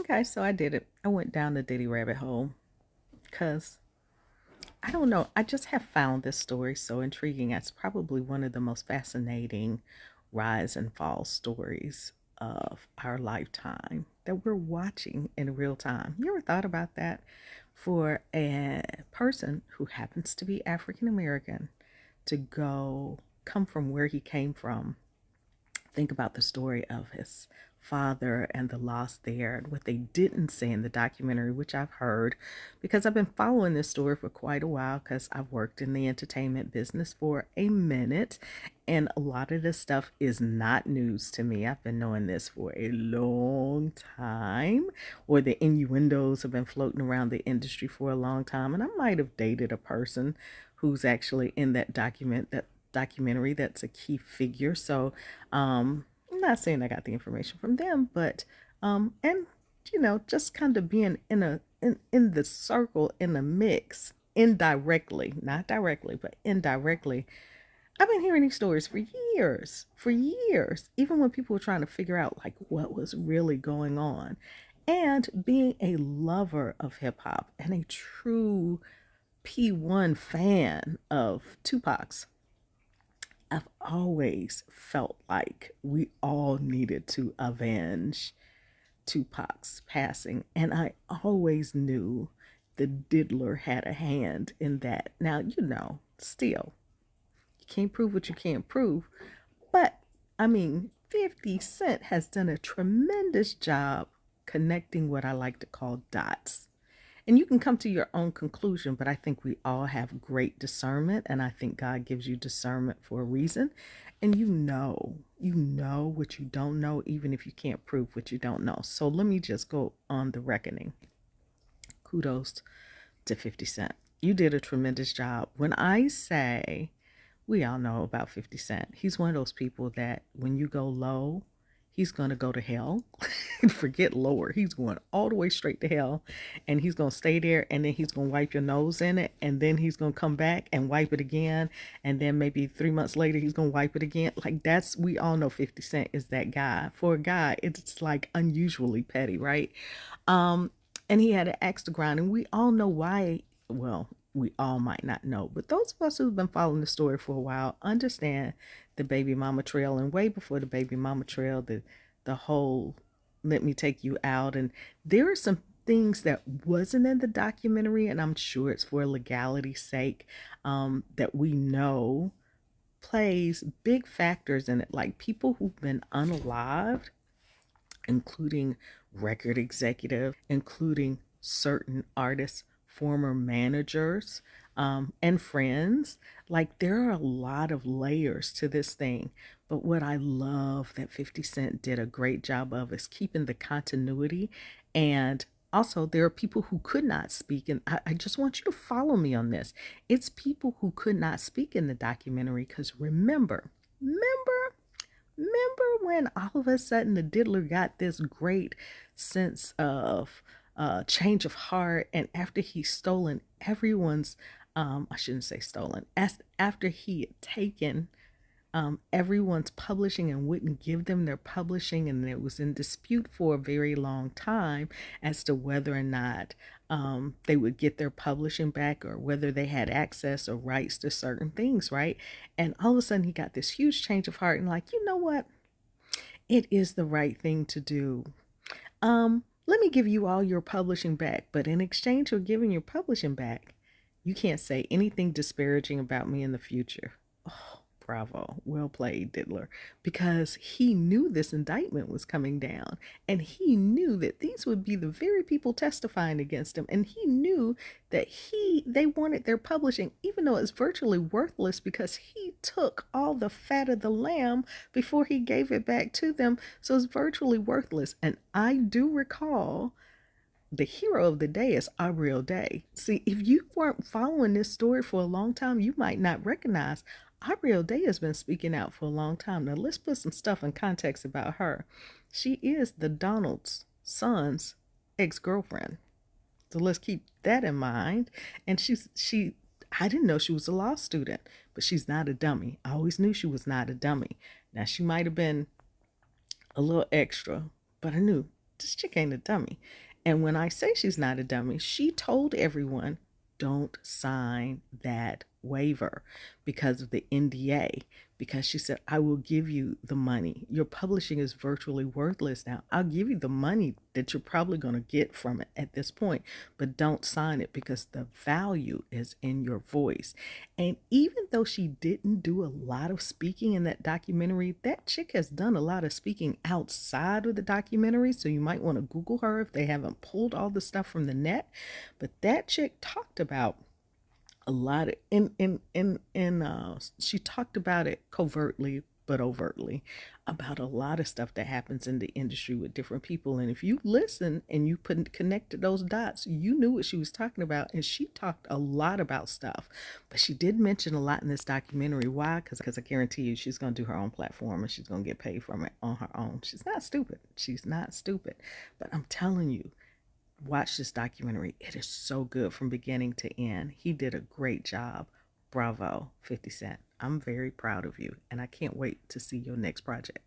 Okay, so I did it. I went down the Diddy rabbit hole because I don't know. I just have found this story so intriguing. It's probably one of the most fascinating rise and fall stories of our lifetime that we're watching in real time. You ever thought about that? For a person who happens to be African American to come from where he came from, think about the story of his father and the loss there and what they didn't say in the documentary, which I've heard because I've been following this story for quite a while because I've worked in the entertainment business for a minute, and a lot of this stuff is not news to me. I've been knowing this for a long time, or the innuendos have been floating around the industry for a long time, and I might have dated a person who's actually in that documentary that's a key figure. So I'm not saying I got the information from them, but and just kind of being in the circle, in the mix, indirectly, not directly, but indirectly. I've been hearing these stories for years, even when people were trying to figure out like what was really going on. And being a lover of hip hop and a true P1 fan of Tupac's, I've always felt like we all needed to avenge Tupac's passing, and I always knew the diddler had a hand in that. Now, still, you can't prove what you can't prove, but I mean, 50 Cent has done a tremendous job connecting what I like to call dots. And you can come to your own conclusion, but I think we all have great discernment, and I think God gives you discernment for a reason. And you know what you don't know, even if you can't prove what you don't know. So let me just go on the reckoning. Kudos to 50 Cent. You did a tremendous job. When I say we all know about 50 Cent, he's one of those people that when you go low, he's going to go to hell. Forget lower. He's going all the way straight to hell, and he's going to stay there, and then he's going to wipe your nose in it, and then he's going to come back and wipe it again, and then maybe 3 months later he's going to wipe it again. Like, we all know 50 Cent is that guy. For a guy, it's like unusually petty, right? Um, and he had an axe to grind, and we all know why. Well, we all might not know, but those of us who've been following the story for a while understand the baby mama trail, and way before the baby mama trail, the whole "let me take you out," and there are some things that wasn't in the documentary, and I'm sure it's for legality's sake, that we know plays big factors in it, like people who've been unalived, including record executive, including certain artists, former managers, and friends. Like, there are a lot of layers to this thing. But what I love that 50 Cent did a great job of is keeping the continuity. And also, there are people who could not speak. And I just want you to follow me on this. It's people who could not speak in the documentary because remember when all of a sudden the diddler got this great sense of change of heart, and after he stolen everyone's, I shouldn't say stolen, as after he had taken everyone's publishing and wouldn't give them their publishing, and it was in dispute for a very long time as to whether or not they would get their publishing back, or whether they had access or rights to certain things, right? And all of a sudden he got this huge change of heart, and like, you know what, it is the right thing to do. Let me give you all your publishing back, but in exchange for giving your publishing back, you can't say anything disparaging about me in the future. Oh, bravo. Well played, Diddler. Because he knew this indictment was coming down, and he knew that these would be the very people testifying against him, and he knew that they wanted their publishing, even though it's virtually worthless, because he took all the fat of the lamb before he gave it back to them. So it's virtually worthless. And I do recall the hero of the day is our real day. See, if you weren't following this story for a long time, you might not recognize our real day has been speaking out for a long time. Now, let's put some stuff in context about her. She is the Donald's son's ex-girlfriend. So let's keep that in mind. And I didn't know she was a law student, but she's not a dummy. I always knew she was not a dummy. Now, she might have been a little extra, but I knew this chick ain't a dummy. And when I say she's not a dummy, she told everyone, don't sign that waiver because of the NDA. Because she said, I will give you the money. Your publishing is virtually worthless now. I'll give you the money that you're probably going to get from it at this point, but don't sign it because the value is in your voice. And even though she didn't do a lot of speaking in that documentary, that chick has done a lot of speaking outside of the documentary. So you might want to Google her if they haven't pulled all the stuff from the net. But that chick talked about a lot of she talked about it covertly but overtly about a lot of stuff that happens in the industry with different people. And if you listen and you put connected those dots, you knew what she was talking about. And she talked a lot about stuff, but she did mention a lot in this documentary. Why? Because I guarantee you she's going to do her own platform and she's going to get paid from it on her own. She's not stupid. She's not stupid. But I'm telling you, watch this documentary. It is so good from beginning to end. He did a great job. Bravo, 50 Cent. I'm very proud of you, and I can't wait to see your next project.